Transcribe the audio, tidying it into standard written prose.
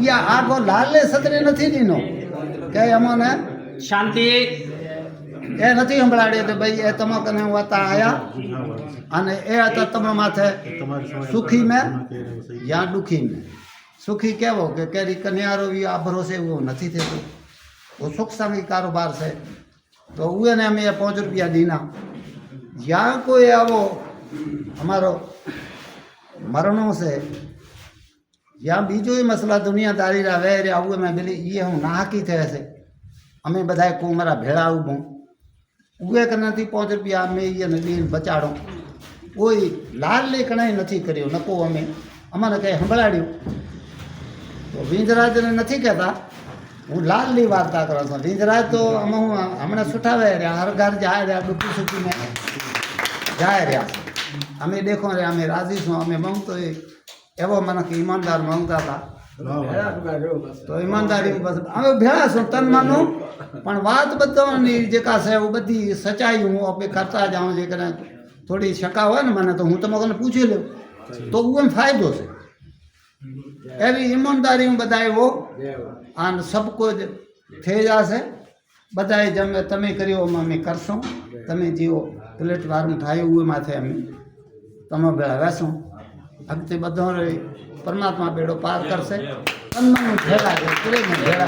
યા આગો લાલે સતરે નથી દીનો કે અમને શાંતિ એ નથી સંભળાડ્યો તો ભાઈ એ તમે કને વાતા આયા અને એ હતા તમે માથે સુખી મેં યા દુખી મેં સુખી કેવો કે કેરી કન્યારો આ ભરોસે એવું નથી થતું वो सुख संगी कारोबार से तो उहे ने हमें 5 रुपया दीना या कोई आवो हमारो मरणों से या बीजो ही मसला दुनियादारी रा वे रे आवे मैं बोली ये हूँ नाहकी थे ऐसे हमें बधाए को मारा भेड़ा उभो उहे कने थी 5 रुपया हमें ये दीन बचाड़ो कोई लाल ले कणाई नहीं कर्यो नको हमें अमने कई संभळाड्યું तो विंजराज ने नहीं कहता હું લાલની વાર્તા કરું છું લીંજરાજ તો અમે હું હમણાં સુઠાવે રહ્યા હર ઘર જાય રહ્યા ડૂબી સુકીને જાય રહ્યા અમે દેખો રે અમે રાજી છું અમે માંગતો એવો મને કે ઈમાનદાર માંગતા હતા તો ઈમાનદારી બસ અમે ભેળા છું તન માનું પણ વાત બધાની જે કા છે એ બધી સચ્ચાઈ હું આપણે કરતા જાઉં જે કરે થોડી શંકા હોય ને મને તો હું તમને પૂછી લઉં તો હું ફાયદો છે એવી ઈમાનદારી હું બધાએ वो आन सबको थे जासे बधाए जमे तमे करियो अमे करशो तमे जीवो प्लेटफॉर्म ठायो हुए माथे अमे तमे बेड़ा वैसो अगते बधो परमात्मा बेड़ो पार करसे तन मन भेड़ा पूरे में भेड़ा